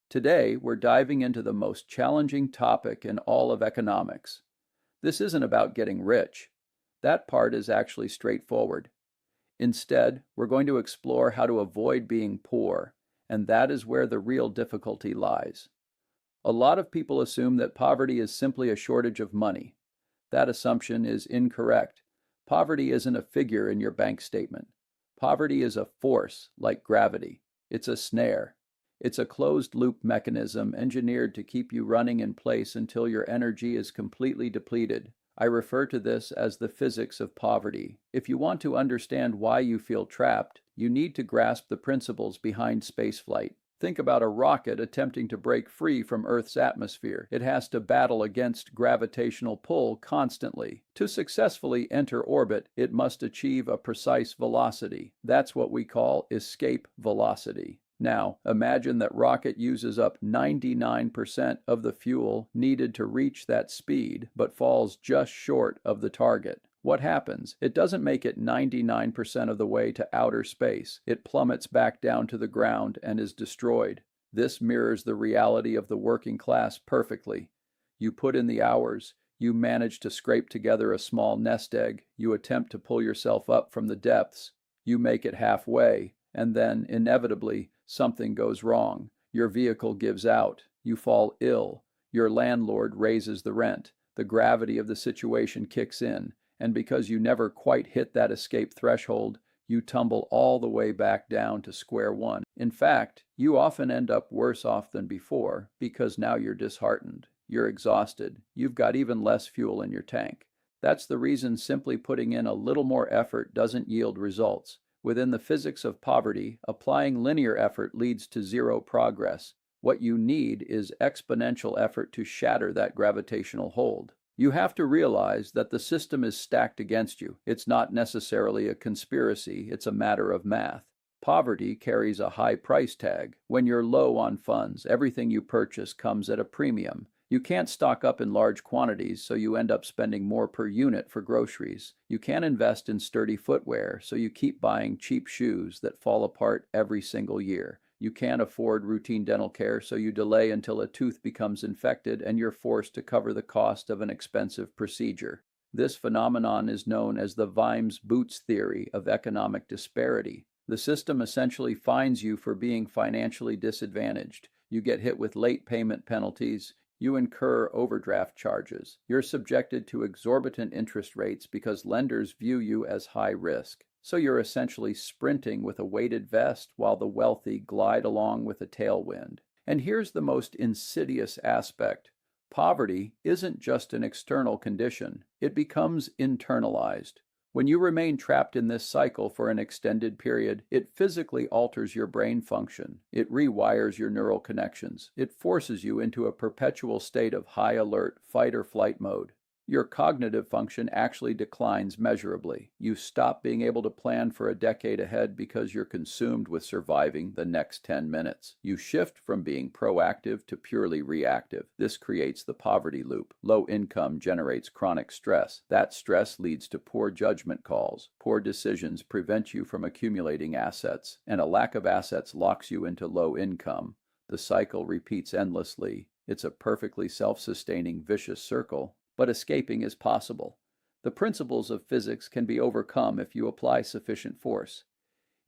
Today, we're diving into the most challenging topic in all of economics. This isn't about getting rich. That part is actually straightforward. Instead, we're going to explore how to avoid being poor, and that is where the real difficulty lies. A lot of people assume that poverty is simply a shortage of money. That assumption is incorrect. Poverty isn't a figure in your bank statement. Poverty is a force, like gravity. It's a snare. It's a closed-loop mechanism engineered to keep you running in place until your energy is completely depleted. I refer to this as the physics of poverty. If you want to understand why you feel trapped, you need to grasp the principles behind spaceflight. Think about a rocket attempting to break free from Earth's atmosphere. It has to battle against gravitational pull constantly. To successfully enter orbit, it must achieve a precise velocity. That's what we call escape velocity. Now, imagine that rocket uses up 99% of the fuel needed to reach that speed, but falls just short of the target. What happens? It doesn't make it 99% of the way to outer space. It plummets back down to the ground and is destroyed. This mirrors the reality of the working class perfectly. You put in the hours, you manage to scrape together a small nest egg, you attempt to pull yourself up from the depths, you make it halfway, and then, inevitably, something goes wrong. Your vehicle gives out. You fall ill. Your landlord raises the rent. The gravity of the situation kicks in, and because you never quite hit that escape threshold, you tumble all the way back down to square one. In fact, you often end up worse off than before because now you're disheartened. You're exhausted. You've got even less fuel in your tank. That's the reason simply putting in a little more effort doesn't yield results. Within the physics of poverty, applying linear effort leads to zero progress. What you need is exponential effort to shatter that gravitational hold. You have to realize that the system is stacked against you. It's not necessarily a conspiracy, it's a matter of math. Poverty carries a high price tag. When you're low on funds, everything you purchase comes at a premium. You can't stock up in large quantities, so you end up spending more per unit for groceries. You can't invest in sturdy footwear, so you keep buying cheap shoes that fall apart every single year. You can't afford routine dental care, so you delay until a tooth becomes infected and you're forced to cover the cost of an expensive procedure. This phenomenon is known as the Vimes boots theory of economic disparity. The system essentially fines you for being financially disadvantaged. You get hit with late payment penalties. You incur overdraft charges. You're subjected to exorbitant interest rates because lenders view you as high risk. So you're essentially sprinting with a weighted vest while the wealthy glide along with a tailwind. And here's the most insidious aspect. Poverty isn't just an external condition. It becomes internalized. When you remain trapped in this cycle for an extended period, it physically alters your brain function. It rewires your neural connections. It forces you into a perpetual state of high alert, fight or flight mode. Your cognitive function actually declines measurably. You stop being able to plan for a decade ahead because you're consumed with surviving the next 10 minutes. You shift from being proactive to purely reactive. This creates the poverty loop. Low income generates chronic stress. That stress leads to poor judgment calls. Poor decisions prevent you from accumulating assets, and a lack of assets locks you into low income. The cycle repeats endlessly. It's a perfectly self-sustaining vicious circle. But escaping is possible. The principles of physics can be overcome if you apply sufficient force.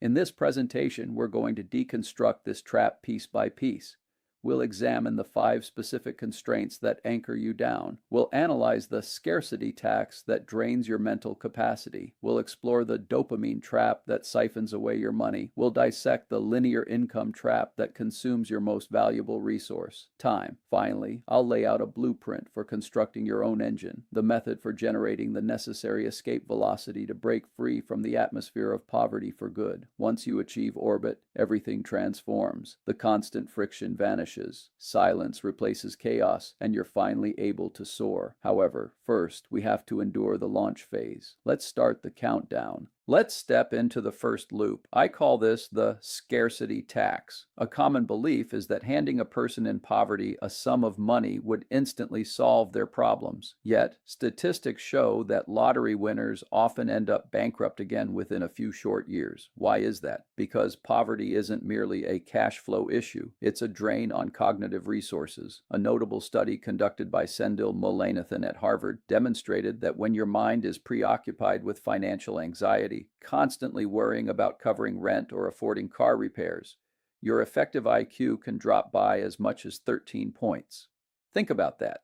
In this presentation, we're going to deconstruct this trap piece by piece. We'll examine the 5 specific constraints that anchor you down. We'll analyze the scarcity tax that drains your mental capacity. We'll explore the dopamine trap that siphons away your money. We'll dissect the linear income trap that consumes your most valuable resource, time. Finally, I'll lay out a blueprint for constructing your own engine, the method for generating the necessary escape velocity to break free from the atmosphere of poverty for good. Once you achieve orbit, everything transforms. The constant friction vanishes. Silence replaces chaos, and you're finally able to soar. However, first, we have to endure the launch phase. Let's start the countdown. Let's step into the first loop. I call this the scarcity tax. A common belief is that handing a person in poverty a sum of money would instantly solve their problems. Yet, statistics show that lottery winners often end up bankrupt again within a few short years. Why is that? Because poverty isn't merely a cash flow issue, it's a drain on cognitive resources. A notable study conducted by Sendil Mullainathan at Harvard demonstrated that when your mind is preoccupied with financial anxiety, constantly worrying about covering rent or affording car repairs, your effective IQ can drop by as much as 13 points. Think about that.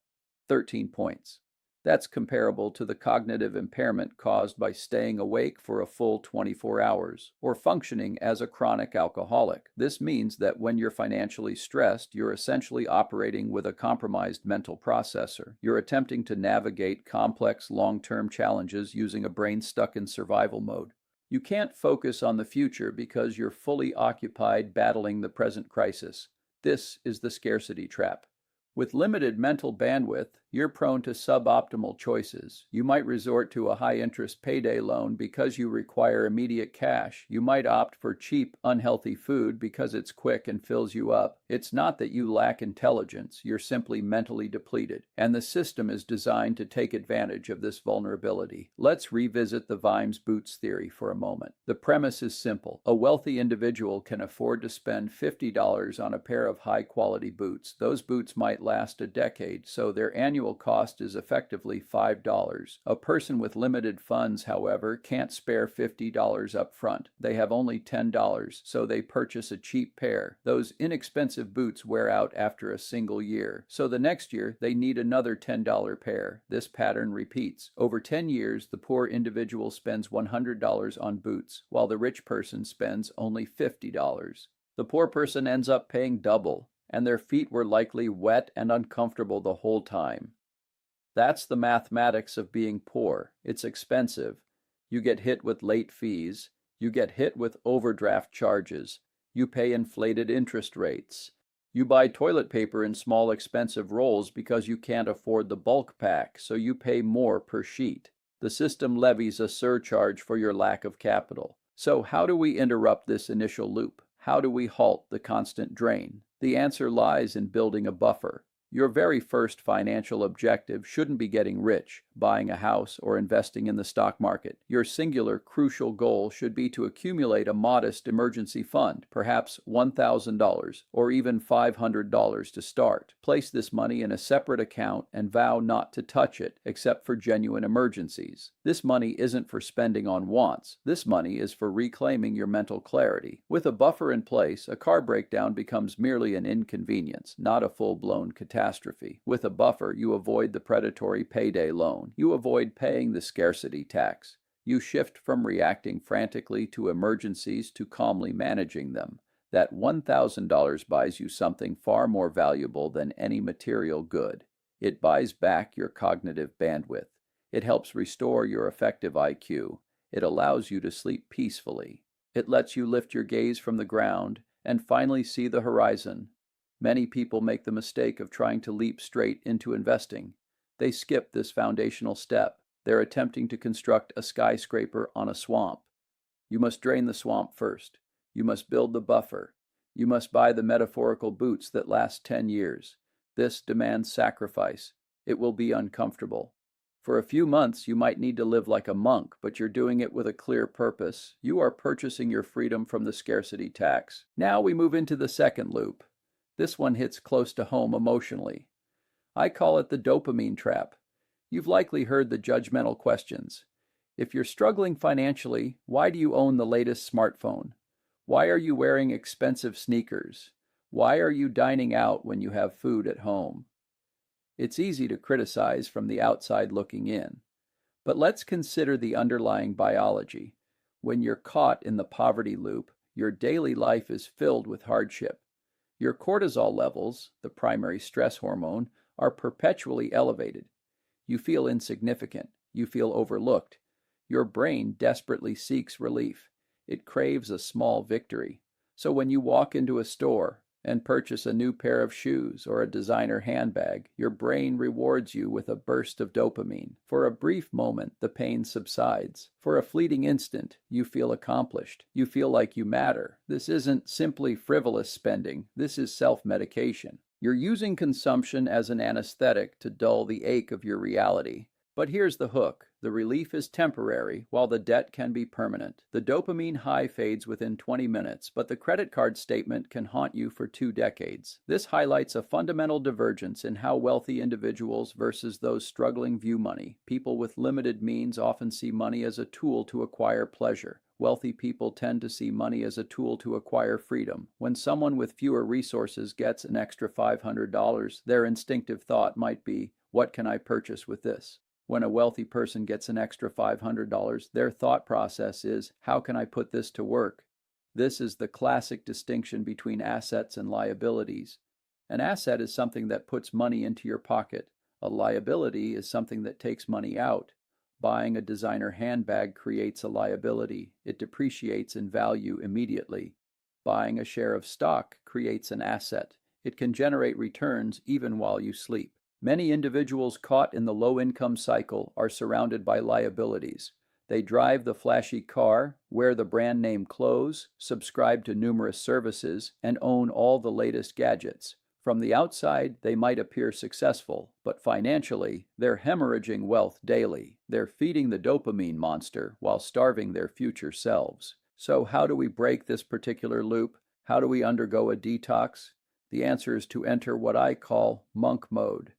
13 points. That's comparable to the cognitive impairment caused by staying awake for a full 24 hours or functioning as a chronic alcoholic. This means that when you're financially stressed, you're essentially operating with a compromised mental processor. You're attempting to navigate complex long-term challenges using a brain stuck in survival mode. You can't focus on the future because you're fully occupied battling the present crisis. This is the scarcity trap. With limited mental bandwidth, you're prone to suboptimal choices. You might resort to a high-interest payday loan because you require immediate cash. You might opt for cheap, unhealthy food because it's quick and fills you up. It's not that you lack intelligence, you're simply mentally depleted, and the system is designed to take advantage of this vulnerability. Let's revisit the Vimes boots theory for a moment. The premise is simple. A wealthy individual can afford to spend $50 on a pair of high-quality boots. Those boots might last a decade, so their annual cost is effectively $5. A person with limited funds, however, can't spare $50 up front. They have only $10, so they purchase a cheap pair. Those inexpensive boots wear out after a single year, so the next year they need another $10 pair. This pattern repeats. Over 10 years, the poor individual spends $100 on boots, while the rich person spends only $50. The poor person ends up paying double, and their feet were likely wet and uncomfortable the whole time. That's the mathematics of being poor. It's expensive. You get hit with late fees. You get hit with overdraft charges. You pay inflated interest rates. You buy toilet paper in small expensive rolls because you can't afford the bulk pack, so you pay more per sheet. The system levies a surcharge for your lack of capital. So how do we interrupt this initial loop? How do we halt the constant drain? The answer lies in building a buffer. Your very first financial objective shouldn't be getting rich, buying a house, or investing in the stock market. Your singular, crucial goal should be to accumulate a modest emergency fund, perhaps $1,000 or even $500 to start. Place this money in a separate account and vow not to touch it except for genuine emergencies. This money isn't for spending on wants. This money is for reclaiming your mental clarity. With a buffer in place, a car breakdown becomes merely an inconvenience, not a full-blown catastrophe. With a buffer, you avoid the predatory payday loan. You avoid paying the scarcity tax. You shift from reacting frantically to emergencies to calmly managing them. That $1,000 buys you something far more valuable than any material good. It buys back your cognitive bandwidth. It helps restore your effective IQ. It allows you to sleep peacefully. It lets you lift your gaze from the ground and finally see the horizon. Many people make the mistake of trying to leap straight into investing. They skip this foundational step. They're attempting to construct a skyscraper on a swamp. You must drain the swamp first. You must build the buffer. You must buy the metaphorical boots that last 10 years. This demands sacrifice. It will be uncomfortable. For a few months, you might need to live like a monk, but you're doing it with a clear purpose. You are purchasing your freedom from the scarcity tax. Now we move into the second loop. This one hits close to home emotionally. I call it the dopamine trap. You've likely heard the judgmental questions. If you're struggling financially, why do you own the latest smartphone? Why are you wearing expensive sneakers? Why are you dining out when you have food at home? It's easy to criticize from the outside looking in. But let's consider the underlying biology. When you're caught in the poverty loop, your daily life is filled with hardship. Your cortisol levels, the primary stress hormone, are perpetually elevated. You feel insignificant. You feel overlooked. Your brain desperately seeks relief. It craves a small victory. So when you walk into a store and purchase a new pair of shoes or a designer handbag, your brain rewards you with a burst of dopamine. For a brief moment, the pain subsides. For a fleeting instant, you feel accomplished. You feel like you matter. This isn't simply frivolous spending. This is self-medication. You're using consumption as an anesthetic to dull the ache of your reality. But here's the hook. The relief is temporary, while the debt can be permanent. The dopamine high fades within 20 minutes, but the credit card statement can haunt you for 2 decades. This highlights a fundamental divergence in how wealthy individuals versus those struggling view money. People with limited means often see money as a tool to acquire pleasure. Wealthy people tend to see money as a tool to acquire freedom. When someone with fewer resources gets an extra $500, their instinctive thought might be, "What can I purchase with this?" When a wealthy person gets an extra $500, their thought process is, "How can I put this to work?" This is the classic distinction between assets and liabilities. An asset is something that puts money into your pocket. A liability is something that takes money out. Buying a designer handbag creates a liability. It depreciates in value immediately. Buying a share of stock creates an asset. It can generate returns even while you sleep. Many individuals caught in the low-income cycle are surrounded by liabilities. They drive the flashy car, wear the brand-name clothes, subscribe to numerous services, and own all the latest gadgets. From the outside, they might appear successful, but financially, they're hemorrhaging wealth daily. They're feeding the dopamine monster while starving their future selves. So how do we break this particular loop? How do we undergo a detox? The answer is to enter what I call monk mode.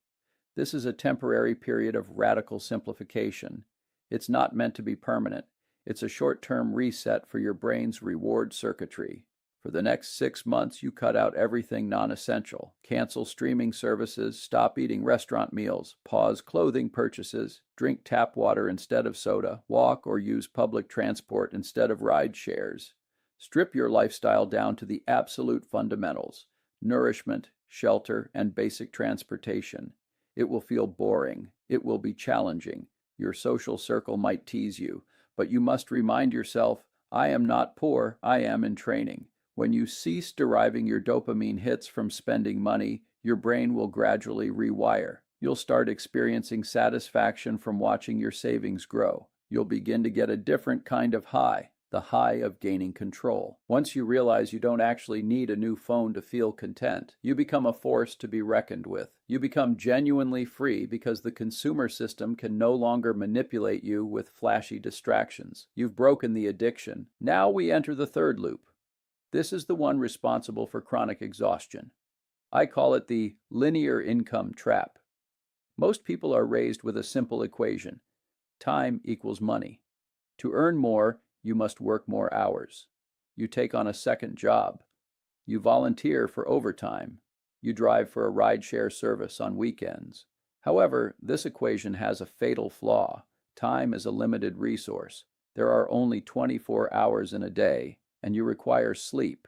This is a temporary period of radical simplification. It's not meant to be permanent. It's a short-term reset for your brain's reward circuitry. For the next 6 months, you cut out everything non-essential. Cancel streaming services, stop eating restaurant meals, pause clothing purchases, drink tap water instead of soda, walk or use public transport instead of ride shares. Strip your lifestyle down to the absolute fundamentals: nourishment, shelter, and basic transportation. It will feel boring. It will be challenging. Your social circle might tease you, but you must remind yourself, "I am not poor, I am in training." When you cease deriving your dopamine hits from spending money, your brain will gradually rewire. You'll start experiencing satisfaction from watching your savings grow. You'll begin to get a different kind of high, the high of gaining control. Once you realize you don't actually need a new phone to feel content, you become a force to be reckoned with. You become genuinely free because the consumer system can no longer manipulate you with flashy distractions. You've broken the addiction. Now we enter the third loop. This is the one responsible for chronic exhaustion. I call it the linear income trap. Most people are raised with a simple equation: time equals money. To earn more, you must work more hours. You take on a second job. You volunteer for overtime. You drive for a rideshare service on weekends. However, this equation has a fatal flaw. Time is a limited resource. There are only 24 hours in a day, and you require sleep.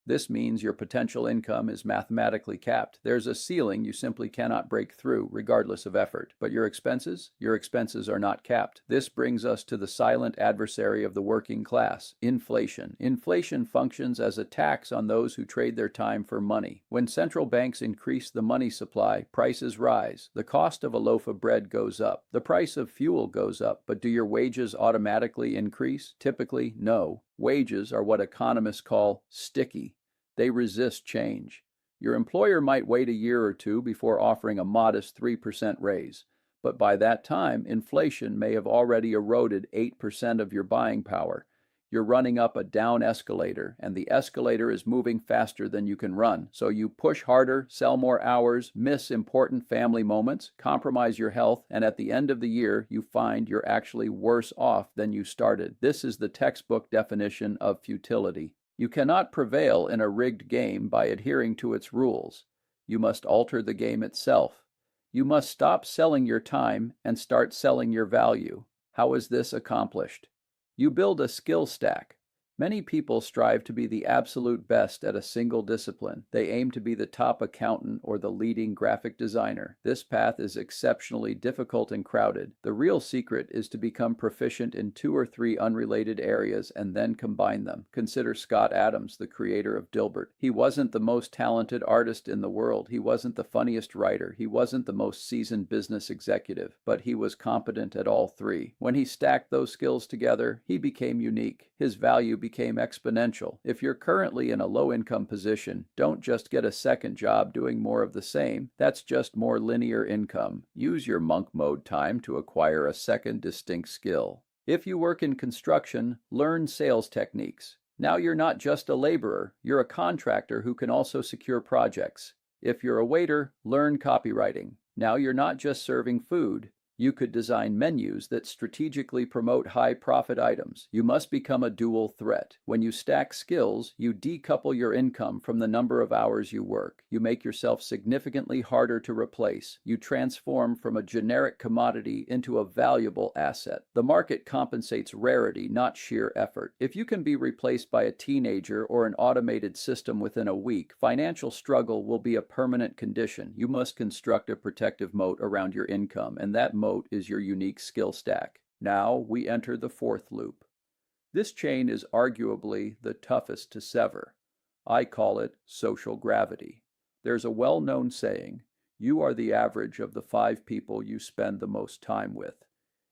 This means your potential income is mathematically capped. There's a ceiling you simply cannot break through, regardless of effort. But your expenses? Your expenses are not capped. This brings us to the silent adversary of the working class: inflation. Inflation functions as a tax on those who trade their time for money. When central banks increase the money supply, prices rise. The cost of a loaf of bread goes up. The price of fuel goes up. But do your wages automatically increase? Typically, no. Wages are what economists call sticky. They resist change. Your employer might wait a year or two before offering a modest 3% raise, but by that time, inflation may have already eroded 8% of your buying power. You're running up a down escalator, and the escalator is moving faster than you can run. So you push harder, sell more hours, miss important family moments, compromise your health, and at the end of the year, you find you're actually worse off than you started. This is the textbook definition of futility. You cannot prevail in a rigged game by adhering to its rules. You must alter the game itself. You must stop selling your time and start selling your value. How is this accomplished? You build a skill stack. Many people strive to be the absolute best at a single discipline. They aim to be the top accountant or the leading graphic designer. This path is exceptionally difficult and crowded. The real secret is to become proficient in 2 or 3 unrelated areas and then combine them. Consider Scott Adams, the creator of Dilbert. He wasn't the most talented artist in the world. He wasn't the funniest writer. He wasn't the most seasoned business executive, but he was competent at all 3. When he stacked those skills together, he became unique. His value became exponential. If you're currently in a low-income position, don't just get a second job doing more of the same. That's just more linear income. Use your monk mode time to acquire a second distinct skill. If you work in construction, learn sales techniques. Now you're not just a laborer, you're a contractor who can also secure projects. If you're a waiter, learn copywriting. Now you're not just serving food. You could design menus that strategically promote high-profit items. You must become a dual threat. When you stack skills, you decouple your income from the number of hours you work. You make yourself significantly harder to replace. You transform from a generic commodity into a valuable asset. The market compensates rarity, not sheer effort. If you can be replaced by a teenager or an automated system within a week, financial struggle will be a permanent condition. You must construct a protective moat around your income, and that moat is your unique skill stack. Now we enter the 4th loop. This chain is arguably the toughest to sever. I call it social gravity. There's a well-known saying, you are the average of the 5 people you spend the most time with.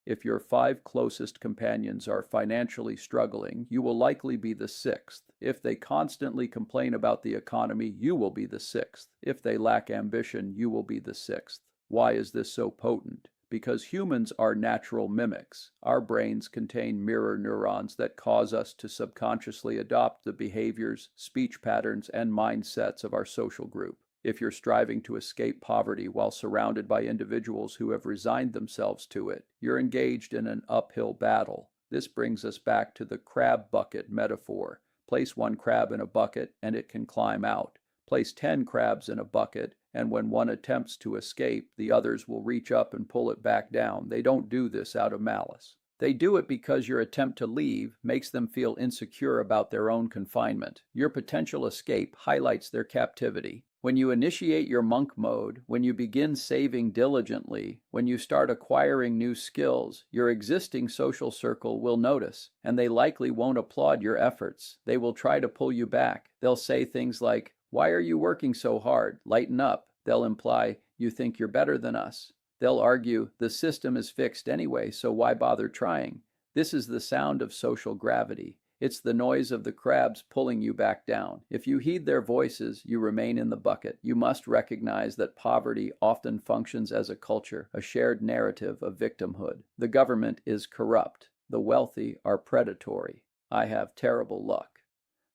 If your 5 closest companions are financially struggling, you will likely be the 6th. If they constantly complain about the economy, you will be the 6th. If they lack ambition, you will be the 6th. Why is this so potent? Because humans are natural mimics. Our brains contain mirror neurons that cause us to subconsciously adopt the behaviors, speech patterns, and mindsets of our social group. If you're striving to escape poverty while surrounded by individuals who have resigned themselves to it, you're engaged in an uphill battle. This brings us back to the crab bucket metaphor. Place 1 crab in a bucket and it can climb out. Place 10 crabs in a bucket, and when one attempts to escape, the others will reach up and pull it back down. They don't do this out of malice. They do it because your attempt to leave makes them feel insecure about their own confinement. Your potential escape highlights their captivity. When you initiate your monk mode, when you begin saving diligently, when you start acquiring new skills, your existing social circle will notice, and they likely won't applaud your efforts. They will try to pull you back. They'll say things like, "Why are you working so hard? Lighten up." They'll imply, "You think you're better than us." They'll argue, "The system is fixed anyway, so why bother trying?" This is the sound of social gravity. It's the noise of the crabs pulling you back down. If you heed their voices, you remain in the bucket. You must recognize that poverty often functions as a culture, a shared narrative of victimhood. The government is corrupt. The wealthy are predatory. I have terrible luck.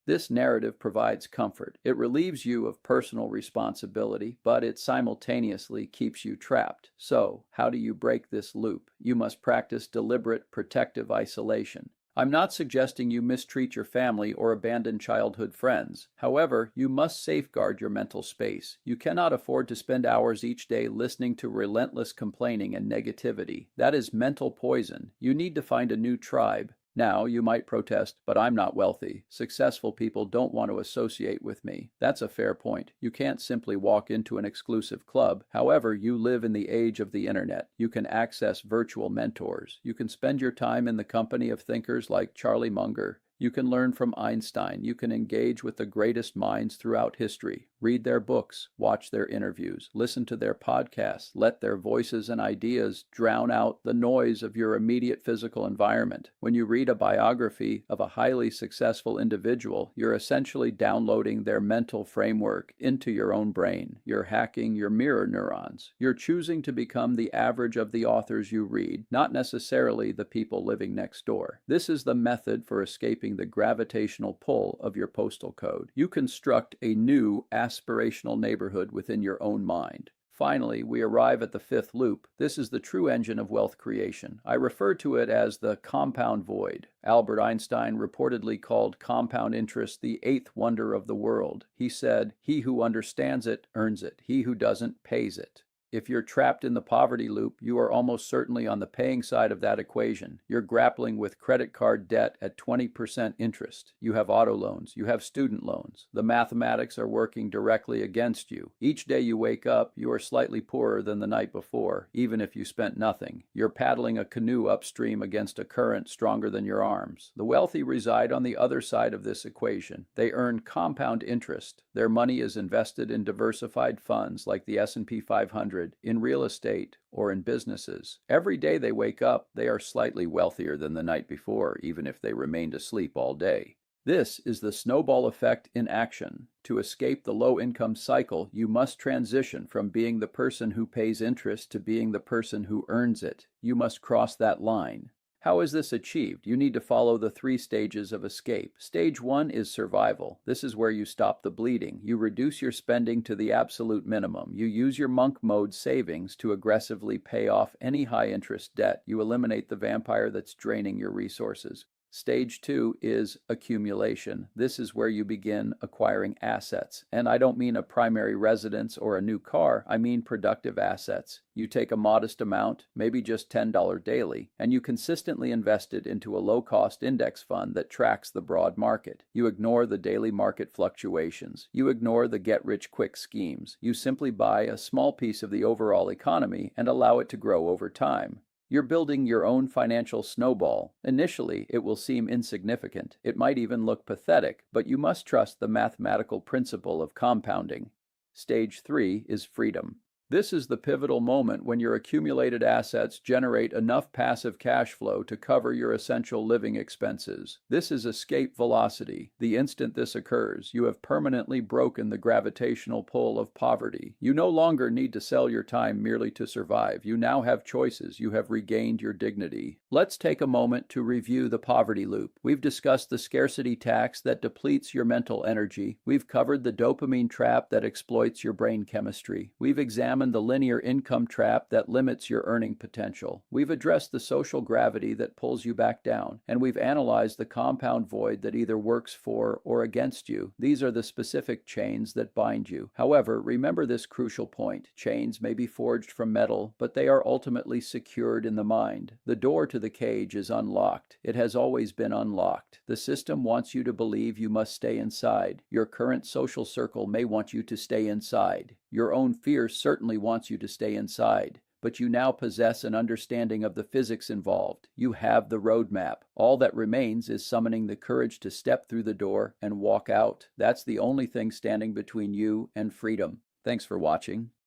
This narrative provides comfort. It relieves you of personal responsibility, but it simultaneously keeps you trapped. So, how do you break this loop? You must practice deliberate protective isolation. I'm not suggesting you mistreat your family or abandon childhood friends. However, you must safeguard your mental space. You cannot afford to spend hours each day listening to relentless complaining and negativity. That is mental poison. You need to find a new tribe. Now, you might protest, "But I'm not wealthy. Successful people don't want to associate with me." That's a fair point. You can't simply walk into an exclusive club. However, you live in the age of the internet. You can access virtual mentors. You can spend your time in the company of thinkers like Charlie Munger. You can learn from Einstein. You can engage with the greatest minds throughout history. Read their books, watch their interviews, listen to their podcasts. Let their voices and ideas drown out the noise of your immediate physical environment. When you read a biography of a highly successful individual, you're essentially downloading their mental framework into your own brain. You're hacking your mirror neurons. You're choosing to become the average of the authors you read, not necessarily the people living next door. This is the method for escaping the gravitational pull of your postal code. You construct a new aspirational neighborhood within your own mind. Finally, we arrive at the 5th loop. This is the true engine of wealth creation. I refer to it as the compound void. Albert Einstein reportedly called compound interest the 8th wonder of the world. He said, "He who understands it earns it. He who doesn't pays it." If you're trapped in the poverty loop, you are almost certainly on the paying side of that equation. You're grappling with credit card debt at 20% interest. You have auto loans. You have student loans. The mathematics are working directly against you. Each day you wake up, you are slightly poorer than the night before, even if you spent nothing. You're paddling a canoe upstream against a current stronger than your arms. The wealthy reside on the other side of this equation. They earn compound interest. Their money is invested in diversified funds like the S&P 500, in real estate, or in businesses. Every day they wake up, they are slightly wealthier than the night before, even if they remained asleep all day. This is the snowball effect in action. To escape the low-income cycle, you must transition from being the person who pays interest to being the person who earns it. You must cross that line. How is this achieved? You need to follow the 3 stages of escape. Stage 1 is survival. This is where you stop the bleeding. You reduce your spending to the absolute minimum. You use your monk mode savings to aggressively pay off any high-interest debt. You eliminate the vampire that's draining your resources. Stage 2 is accumulation. This is where you begin acquiring assets. And I don't mean a primary residence or a new car, I mean productive assets. You take a modest amount, maybe just $10 daily, and you consistently invest it into a low-cost index fund that tracks the broad market. You ignore the daily market fluctuations. You ignore the get-rich-quick schemes. You simply buy a small piece of the overall economy and allow it to grow over time. You're building your own financial snowball. Initially, it will seem insignificant. It might even look pathetic, but you must trust the mathematical principle of compounding. Stage 3 is freedom. This is the pivotal moment when your accumulated assets generate enough passive cash flow to cover your essential living expenses. This is escape velocity. The instant this occurs, you have permanently broken the gravitational pull of poverty. You no longer need to sell your time merely to survive. You now have choices. You have regained your dignity. Let's take a moment to review the poverty loop. We've discussed the scarcity tax that depletes your mental energy. We've covered the dopamine trap that exploits your brain chemistry. We've examined the linear income trap that limits your earning potential. We've addressed the social gravity that pulls you back down, and we've analyzed the compound void that either works for or against you. These are the specific chains that bind you. However, remember this crucial point. Chains may be forged from metal, but they are ultimately secured in the mind. The door to the cage is unlocked. It has always been unlocked. The system wants you to believe you must stay inside. Your current social circle may want you to stay inside. Your own fear certainly wants you to stay inside, but you now possess an understanding of the physics involved. You have the roadmap. All that remains is summoning the courage to step through the door and walk out. That's the only thing standing between you and freedom. Thanks for watching.